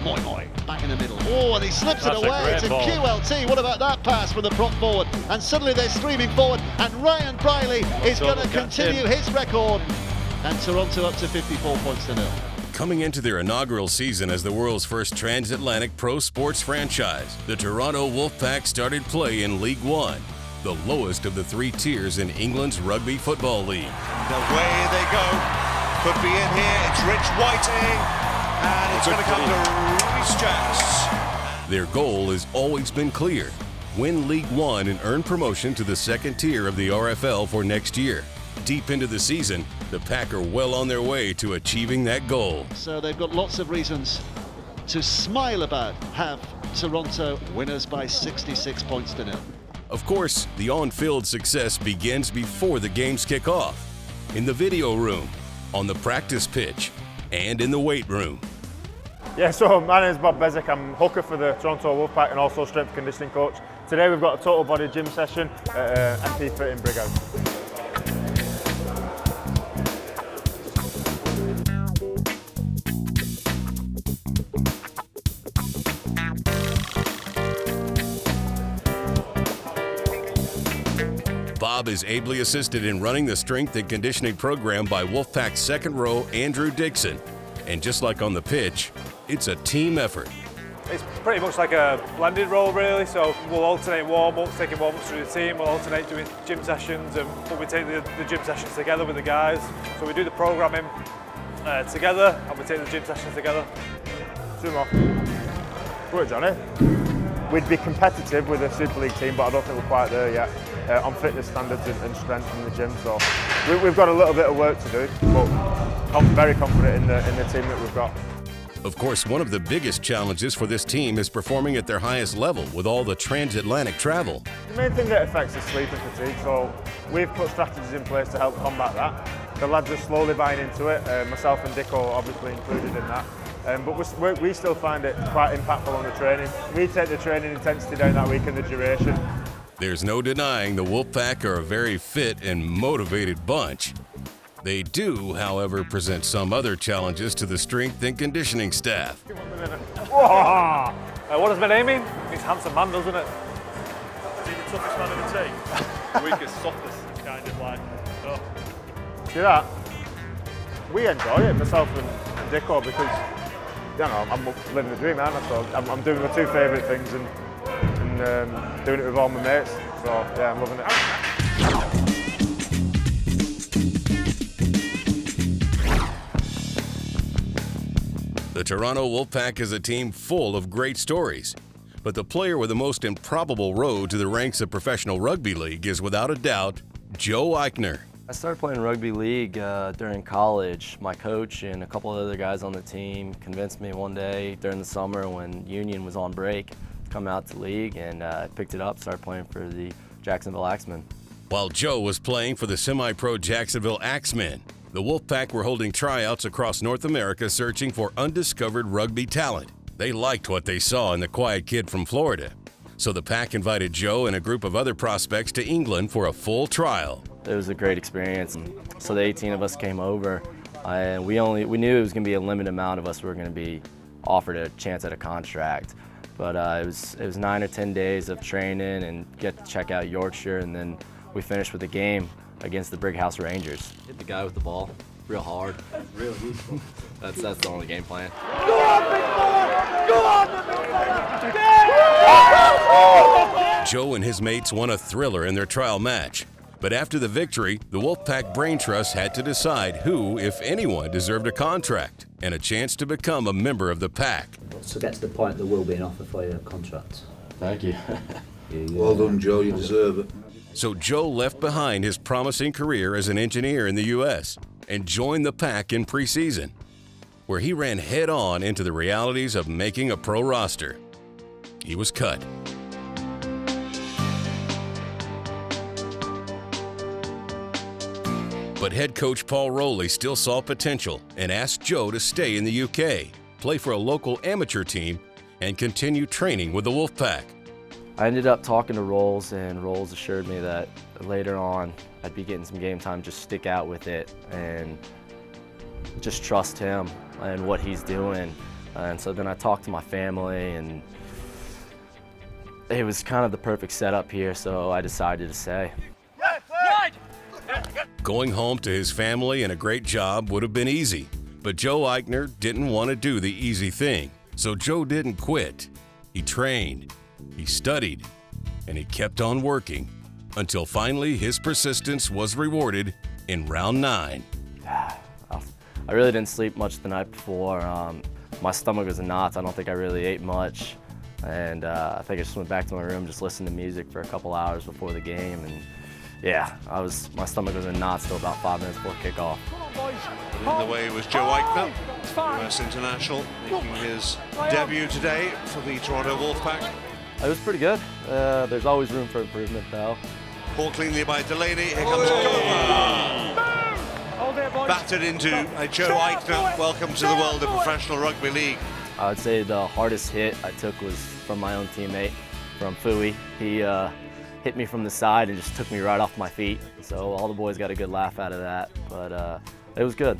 Moi Moi, back in the middle. Oh, and he slips it away to QLT. What about that pass from the prop forward? And suddenly they're streaming forward, and Ryan Briley is going to continue his record. And Toronto up to 54 points to 0. Coming into their inaugural season as the world's first transatlantic pro sports franchise, the Toronto Wolfpack started play in League One, the lowest of the 3 tiers in England's Rugby Football League. Away they go. Could be in here. It's Rich Whiting, and it's going to come to Rhys Jacks. Their goal has always been clear: win League One and earn promotion to the 2nd tier of the RFL for next year. Deep into the season, the Pack are well on their way to achieving that goal. So they've got lots of reasons to smile about. Have Toronto winners by 66 points to 0. Of course, the on-field success begins before the games kick off, in the video room, on the practice pitch, and in the weight room. Yeah, so my name is Bob Bezic. I'm hooker for the Toronto Wolfpack and also strength and conditioning coach. Today we've got a total body gym session at MP Fit in Brighouse. Bob is ably assisted in running the strength and conditioning program by Wolfpack's second row, Andrew Dixon. And just like on the pitch, it's a team effort. It's pretty much like a blended role really, so we'll alternate warm-ups, taking warm-ups through the team, we'll alternate doing gym sessions, but we take the gym sessions together with the guys. So we do the programming together, and we take the gym sessions together. 2 more. Good, Johnny. We'd be competitive with a Super League team, but I don't think we're quite there yet on fitness standards and strength in the gym. So we've got a little bit of work to do, but I'm very confident in the team that we've got. Of course, one of the biggest challenges for this team is performing at their highest level with all the transatlantic travel. The main thing that affects is sleep and fatigue, so we've put strategies in place to help combat that. The lads are slowly buying into it, myself and Dicko obviously included in that. But we still find it quite impactful on the training. We take the training intensity down that week and the duration. There's no denying the Wolfpack are a very fit and motivated bunch. They do, however, present some other challenges to the strength and conditioning staff. What does my name mean? It's handsome man, doesn't it? Is he the toughest man in the team? Weakest, softest, kind of like. Oh. See that? We enjoy it, myself and Dicko, because you know, I'm living the dream, aren't I? So I'm doing my 2 favourite things and doing it with all my mates. So yeah, I'm loving it. The Toronto Wolfpack is a team full of great stories, but the player with the most improbable road to the ranks of professional rugby league is without a doubt Joe Eichner. I started playing rugby league during college. My coach and a couple of other guys on the team convinced me one day during the summer when Union was on break to come out to league, and I picked it up, started playing for the Jacksonville Axemen. While Joe was playing for the semi-pro Jacksonville Axemen, the Wolfpack were holding tryouts across North America searching for undiscovered rugby talent. They liked what they saw in the quiet kid from Florida, so the Pack invited Joe and a group of other prospects to England for a full trial. It was a great experience. So the 18 of us came over, and we knew it was going to be a limited amount of us who were going to be offered a chance at a contract. But it was 9 or 10 days of training and get to check out Yorkshire, and then we finished with a game against the Brighouse Rangers. Hit the guy with the ball real hard, real useful. That's the only game plan. Go on, big fella! Go on, big fella! Joe and his mates won a thriller in their trial match. But after the victory, the Wolfpack Brain Trust had to decide who, if anyone, deserved a contract and a chance to become a member of the Pack. So get to the point there will be an offer for your contract. Thank you. Well done, Joe, you deserve it. So Joe left behind his promising career as an engineer in the U.S. and joined the Pack in preseason, where he ran head-on into the realities of making a pro roster. He was cut. But head coach Paul Rowley still saw potential and asked Joe to stay in the UK, play for a local amateur team, and continue training with the Wolfpack. I ended up talking to Rolls, and Rolls assured me that later on I'd be getting some game time, just stick out with it and just trust him and what he's doing. And so then I talked to my family, and it was kind of the perfect setup here, so I decided to stay. Going home to his family and a great job would have been easy, but Joe Eichner didn't want to do the easy thing. So Joe didn't quit. He trained, he studied, and he kept on working until finally his persistence was rewarded in round 9. I really didn't sleep much the night before. My stomach was in knots. I don't think I really ate much. And I think I just went back to my room, just listened to music for a couple hours before the game. And yeah, my stomach was in knots till about 5 minutes before kickoff. In the way was Joe Eichner, US international, making his debut today for the Toronto Wolfpack. It was pretty good. There's always room for improvement, though. Caught cleanly by Delaney. Here comes Goma. Battered into Joe Eichner. Welcome to the world of professional rugby league. I would say the hardest hit I took was from my own teammate, from Fui. He hit me from the side and just took me right off my feet. So all the boys got a good laugh out of that, but it was good.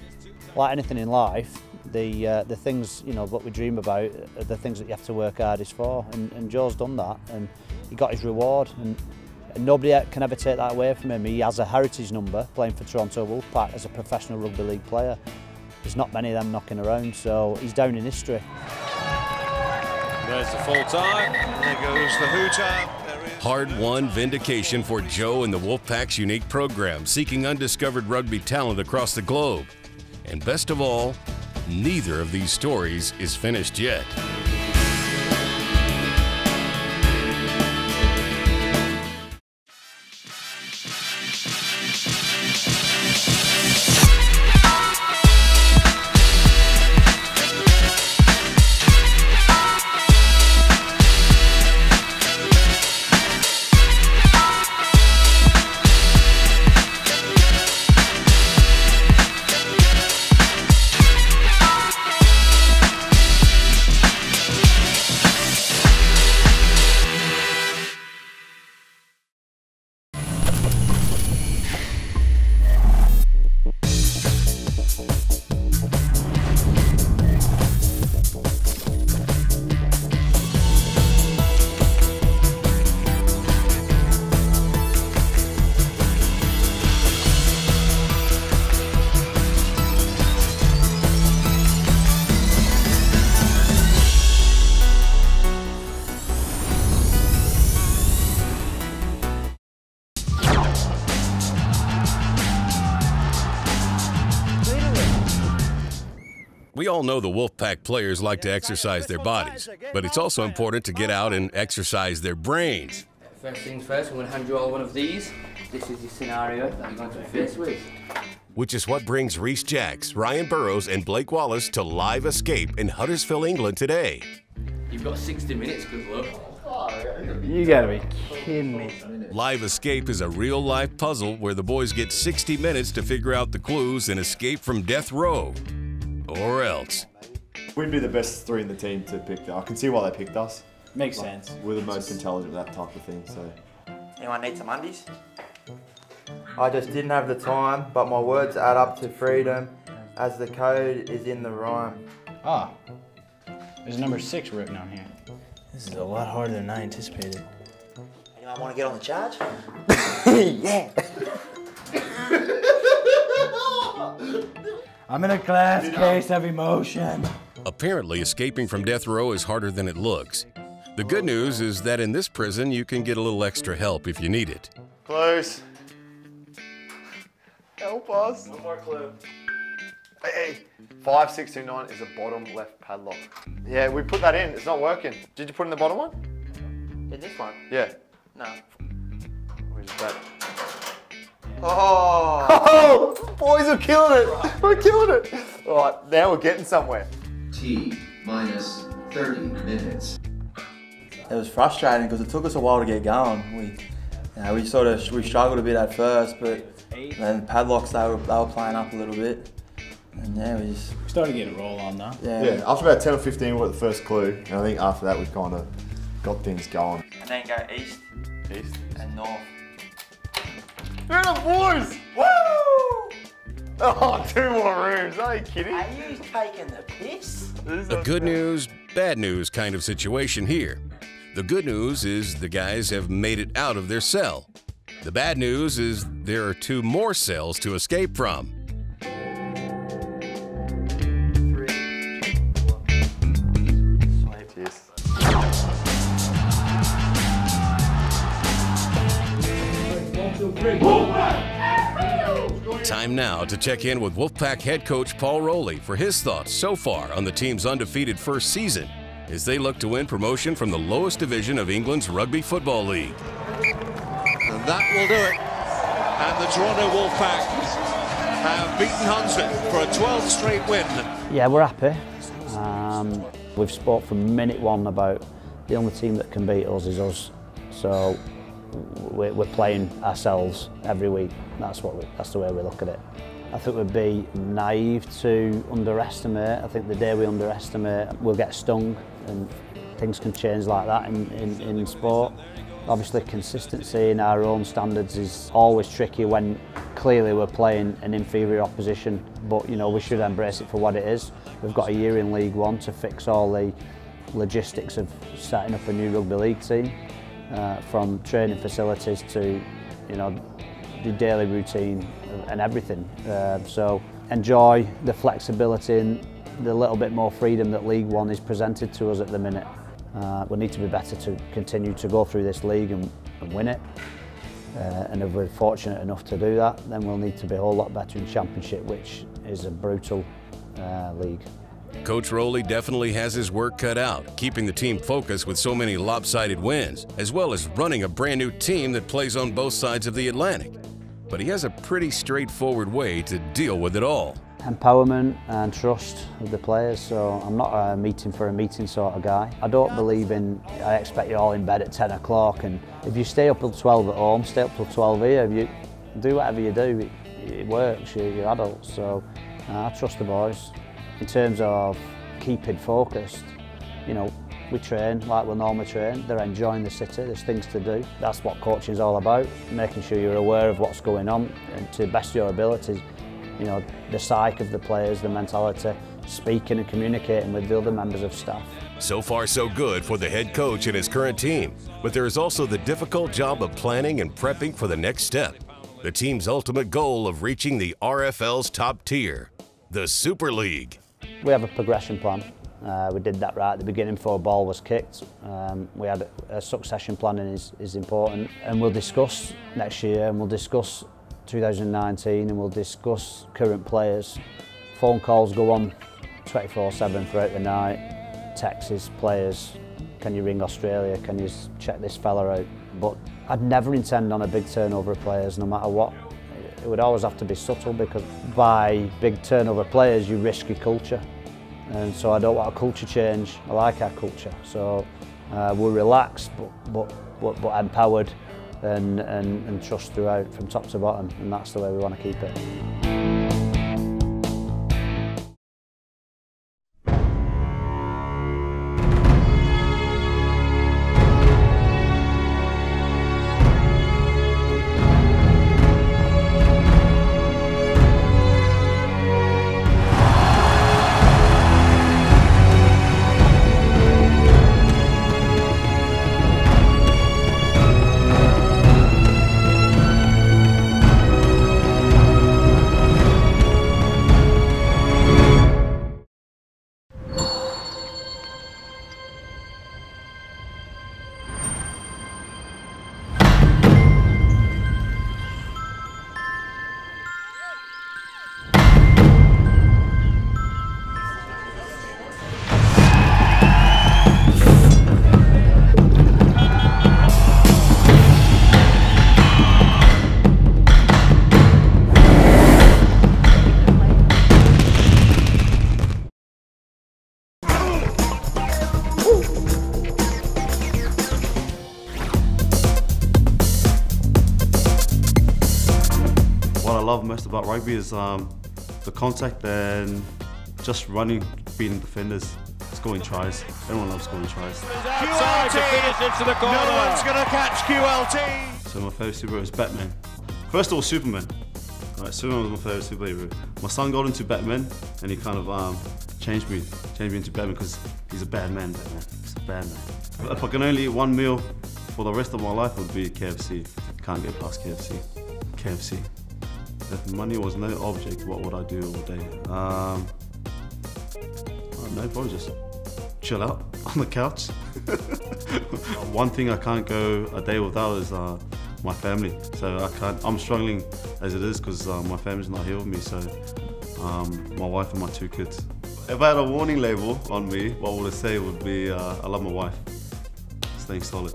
Like anything in life, the things, you know, what we dream about are the things that you have to work hardest for, and Joe's done that, and he got his reward, and nobody can ever take that away from him. He has a heritage number playing for Toronto Wolfpack as a professional rugby league player. There's not many of them knocking around, so he's down in history. There's the full time, there goes the hooter. Hard-won vindication for Joe and the Wolfpack's unique program, seeking undiscovered rugby talent across the globe. And best of all, neither of these stories is finished yet. We all know the Wolfpack players like to exercise their bodies, but it's also important to get out and exercise their brains. First things first, I'm going to hand you all one of these. This is your scenario that you're going to face with. Which is what brings Rhys Jacks, Ryan Burrows, and Blake Wallace to Live Escape in Huddersfield, England today. You've got 60 minutes, good luck. You gotta be kidding me. Live Escape is a real-life puzzle where the boys get 60 minutes to figure out the clues and escape from death row. Or else. We'd be the best 3 in the team to pick. I can see why they picked us. Makes sense. We're the most intelligent, that type of thing, so. Anyone need some undies? I just didn't have the time, but my words add up to freedom as the code is in the rhyme. Ah, there's number 6 written on here. This is a lot harder than I anticipated. Anyone want to get on the charge? Yeah. I'm in a glass case of emotion. Apparently, escaping from death row is harder than it looks. The good news is that in this prison, you can get a little extra help if you need it. Close. Help us. One more clue. Hey, 5629 is a bottom left padlock. Yeah, we put that in. It's not working. Did you put in the bottom one? In this one? Yeah. No. Where's that? Oh, boys are killing it. We're killing it. All right, now we're getting somewhere. T minus 30 minutes. It was frustrating because it took us a while to get going. We struggled a bit at first, but then the padlocks they were playing up a little bit, and yeah, we started getting a roll on though. Yeah. After about 10 or 15, we got the first clue, and I think after that we kind of got things going. And then go east. East and north. We're the boys! Woo! Oh, 2 more rooms. Are you kidding? Are you taking the piss? A good news, bad news kind of situation here. The good news is the guys have made it out of their cell. The bad news is there are 2 more cells to escape from. Time now to check in with Wolfpack head coach Paul Rowley for his thoughts so far on the team's undefeated first season as they look to win promotion from the lowest division of England's Rugby Football League. And that will do it. And the Toronto Wolfpack have beaten Huntsville for a 12th straight win. Yeah, we're happy. We've spoke from minute one about the only team that can beat us is us. So we're playing ourselves every week. That's the way we look at it. I think we'd be naive to underestimate. I think the day we underestimate, we'll get stung, and things can change like that in sport. Obviously, consistency in our own standards is always tricky when clearly we're playing an inferior opposition. But you know, we should embrace it for what it is. We've got a year in League One to fix all the logistics of setting up a new Rugby League team. From training facilities to, you know, the daily routine and everything. So enjoy the flexibility and the little bit more freedom that League One is presented to us at the minute. We need to be better to continue to go through this league and win it. And if we're fortunate enough to do that, then we'll need to be a whole lot better in Championship, which is a brutal league. Coach Rowley definitely has his work cut out, keeping the team focused with so many lopsided wins, as well as running a brand new team that plays on both sides of the Atlantic. But he has a pretty straightforward way to deal with it all. Empowerment and trust of the players, so I'm not a meeting for a meeting sort of guy. I don't believe in, I expect you all in bed at 10 o'clock, and if you stay up till 12 at home, stay up till 12 here. If you do whatever you do, it works, you're adults, so I trust the boys. In terms of keeping focused, you know, we train like we normally train. They're enjoying the city, there's things to do. That's what coaching is all about, making sure you're aware of what's going on and to the best of your abilities, you know, the psyche of the players, the mentality, speaking and communicating with the other members of staff. So far so good for the head coach and his current team, but there is also the difficult job of planning and prepping for the next step. The team's ultimate goal of reaching the RFL's top tier, the Super League. We have a progression plan. We did that right at the beginning before a ball was kicked. We had a succession planning is important, and we'll discuss next year, and we'll discuss 2019, and we'll discuss current players. Phone calls go on 24/7 throughout the night. Texts, players, can you ring Australia? Can you check this fella out? But I'd never intend on a big turnover of players, no matter what. It would always have to be subtle, because by big turnover players you risk your culture, and so I don't want a culture change. I like our culture, so we're relaxed but empowered and trust throughout from top to bottom, and that's the way we want to keep it. What I love most about rugby is the contact and just running, beating defenders, scoring tries. Everyone loves scoring tries. QLT to finish into the corner. No one's going to catch QLT. So my favourite superhero is Batman. First of all, Superman. Right, Superman was my favourite superhero. My son got into Batman, and he kind of changed me into Batman because he's a bad man, Batman. He's a bad man. If I can only eat one meal for the rest of my life, it would be KFC. Can't get past KFC. KFC. If money was no object, what would I do all day? I don't know, probably just chill out on the couch. One thing I can't go a day without is my family. So I'm struggling as it is because my family's not here with me, so my wife and my 2 kids. If I had a warning label on me, what would it say would be, I love my wife. Staying solid.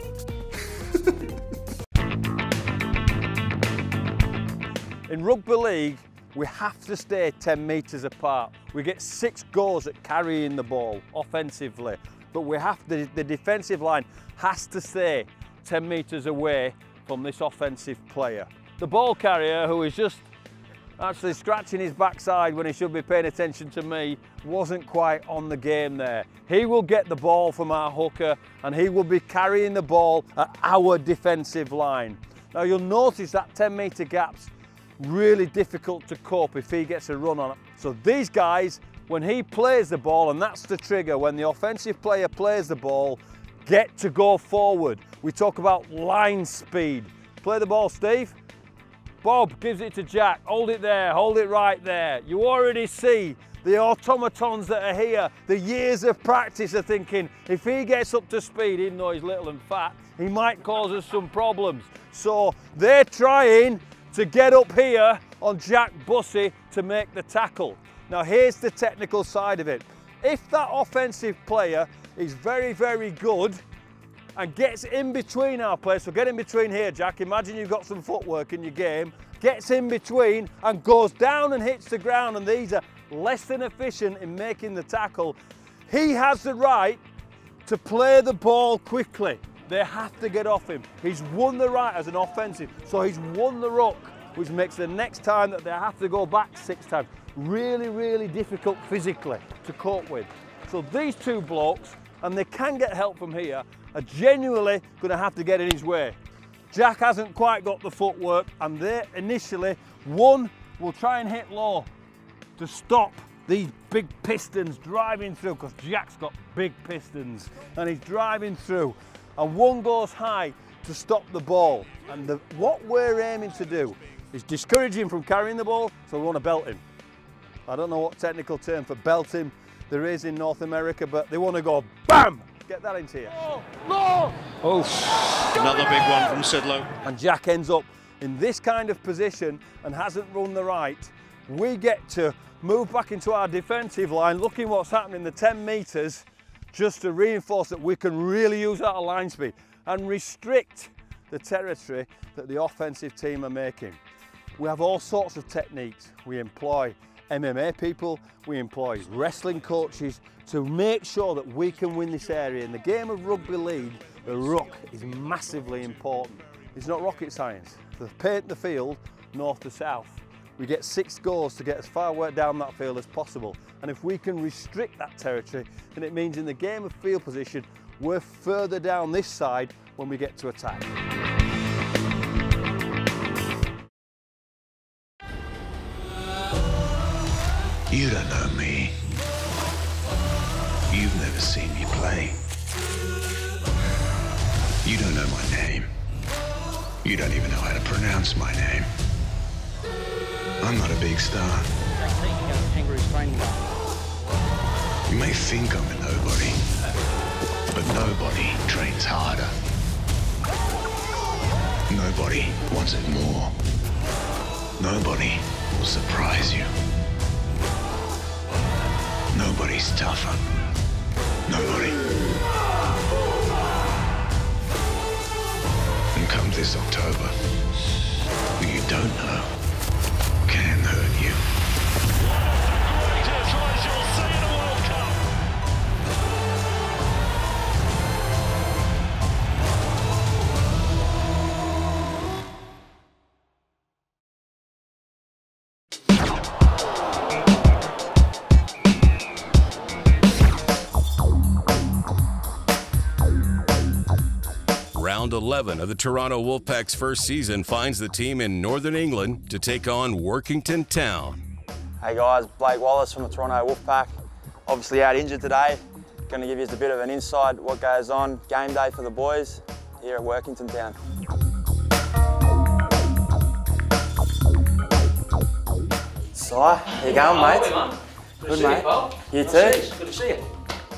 In Rugby League, we have to stay 10 metres apart. We get 6 goals at carrying the ball offensively, but we have the defensive line has to stay 10 metres away from this offensive player. The ball carrier, who is just actually scratching his backside when he should be paying attention to me, wasn't quite on the game there. He will get the ball from our hooker and he will be carrying the ball at our defensive line. Now you'll notice that 10 metre gap's really difficult to cope if he gets a run on it. So these guys, when he plays the ball, and that's the trigger, when the offensive player plays the ball, get to go forward. We talk about line speed. Play the ball, Steve. Bob gives it to Jack. Hold it there, hold it right there. You already see the automatons that are here, the years of practice are thinking, if he gets up to speed, even though he's little and fat, he might cause us some problems. So they're trying to get up here on Jack Bussey to make the tackle. Now here's the technical side of it. If that offensive player is very, very good and gets in between our players, so get in between here, Jack, imagine you've got some footwork in your game, gets in between and goes down and hits the ground, and these are less than efficient in making the tackle, he has the right to play the ball quickly. They have to get off him. He's won the right as an offensive, so he's won the ruck, which makes the next time that they have to go back 6 times really, really difficult physically to cope with. So these 2 blokes, and they can get help from here, are genuinely going to have to get in his way. Jack hasn't quite got the footwork, and they initially, one will try and hit low to stop these big pistons driving through, because Jack's got big pistons and he's driving through. And one goes high to stop the ball. And what we're aiming to do is discourage him from carrying the ball, so we want to belt him. I don't know what technical term for belting there is in North America, but they want to go BAM! Get that into you. Oh, another big one from Sidlow. And Jack ends up in this kind of position and hasn't run the right. We get to move back into our defensive line, looking what's happening, the 10 metres, just to reinforce that we can really use our line speed and restrict the territory that the offensive team are making. We have all sorts of techniques. We employ MMA people, we employ wrestling coaches to make sure that we can win this area. In the game of rugby league, the ruck is massively important. It's not rocket science. To paint the field north to south, we get 6 goals to get as far down that field as possible. And if we can restrict that territory, then it means in the game of field position, we're further down this side when we get to attack. You don't know me. You've never seen me play. You don't know my name. You don't even know how to pronounce my name. I'm not a big star. You may think I'm a nobody, but nobody trains harder. Nobody wants it more. Nobody will surprise you. Nobody's tougher. Nobody. And come this October, who you don't know can hurt you. Round 11 of the Toronto Wolfpack's first season finds the team in Northern England to take on Workington Town. Hey guys, Blake Wallace from the Toronto Wolfpack. Obviously out injured today. Going to give you a bit of an insight what goes on game day for the boys here at Workington Town. Si, how you going, mate? Good, mate. You too? Good to see you.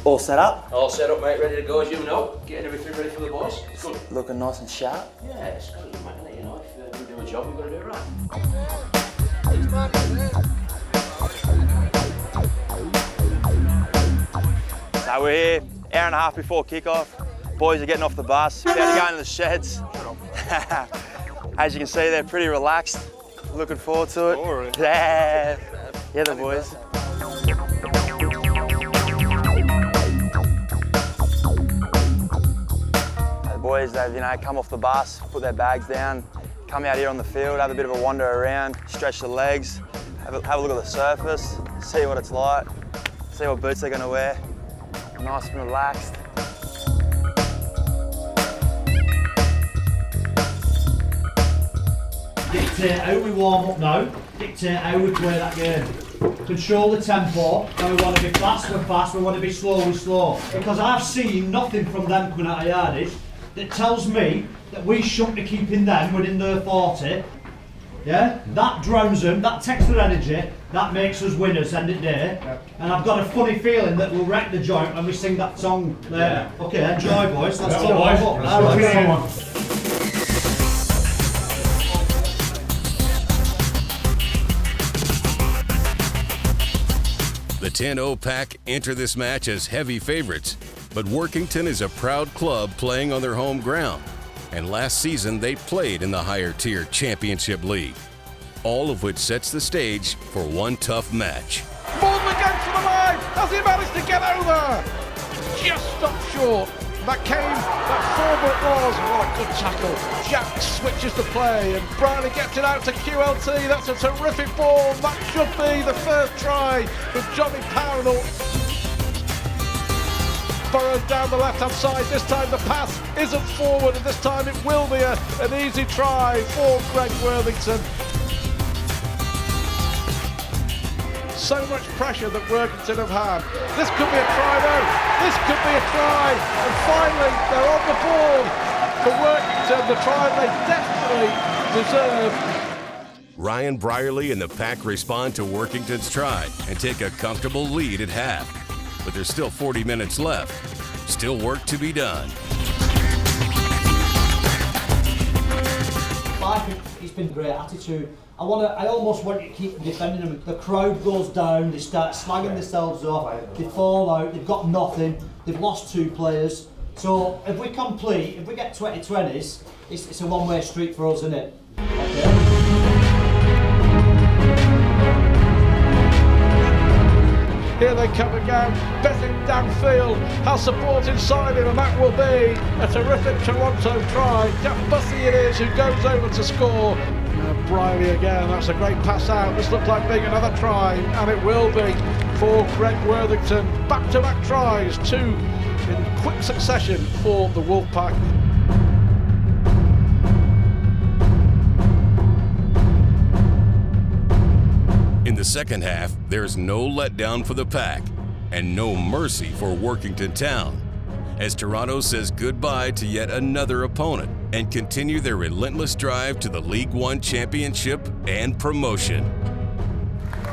All set up? All set up, mate, ready to go as you know. Getting everything ready for the boys. It's good. Looking nice and sharp? Yeah, it's good, mate. You know, if we do a job, we've got to do it right. So we're here, hour and a half before kickoff. Boys are getting off the bus, about to go into the sheds. As you can see, they're pretty relaxed. Looking forward to it. Yeah, the boys. The boys, they've come off the bus, put their bags down, come out here on the field, have a bit of a wander around, stretch the legs, have a look at the surface, see what it's like, see what boots they're going to wear. Nice and relaxed. Dictate how we warm up now, dictate how we play that game. Control the tempo. When we want to be fast, we're fast, we want to be slow, we're slow. Because I've seen nothing from them coming out of yardage that tells me that we shouldn't be keeping them within their 40. Yeah? That drowns them, that takes their energy, that makes us winners end of day. And I've got a funny feeling that we'll wreck the joint when we sing that song later. Okay, enjoy boys, let's go. The 10-0 Pack enter this match as heavy favorites, but Workington is a proud club playing on their home ground. And last season they played in the higher tier Championship League, all of which sets the stage for one tough match. Ball against the line. Has he managed to get over? Just stopped short. That forward was. What a good tackle. Jack switches the play and Briley gets it out to QLT. That's a terrific ball. That should be the first try with Johnny Powell. Burrows down the left-hand side. This time the pass isn't forward, and this time it will be an easy try for Greg Worthington. So much pressure that Workington have had. This could be a try though. This could be a try. And finally, they're on the board for Workington, the try they desperately deserve. Ryan Brierley and the Pack respond to Workington's try and take a comfortable lead at half. But there's still 40 minutes left. Still work to be done. I think it's been great attitude. I almost want you to keep defending them. The crowd goes down, they start slagging themselves off, they fall out, they've got nothing, they've lost 2 players. So if we complete, if we get 20-20s, it's a one-way street for us, isn't it? Okay. Here they come again, betting downfield, has support inside him, and that will be a terrific Toronto try. Jack Bussey it is who goes over to score. Briley again, that's a great pass out. This looks like being another try, and it will be for Greg Worthington. Back-to-back tries, 2 in quick succession for the Wolfpack. In the second half, there's no letdown for the Pack and no mercy for Workington Town, as Toronto says goodbye to yet another opponent and continue their relentless drive to the League One Championship and promotion.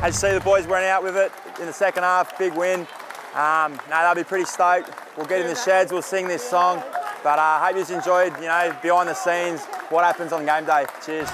As you see, the boys went out with it in the second half, big win. They'll be pretty stoked. We'll get in the sheds, we'll sing this song, but I hope you enjoyed, behind the scenes, what happens on game day. Cheers.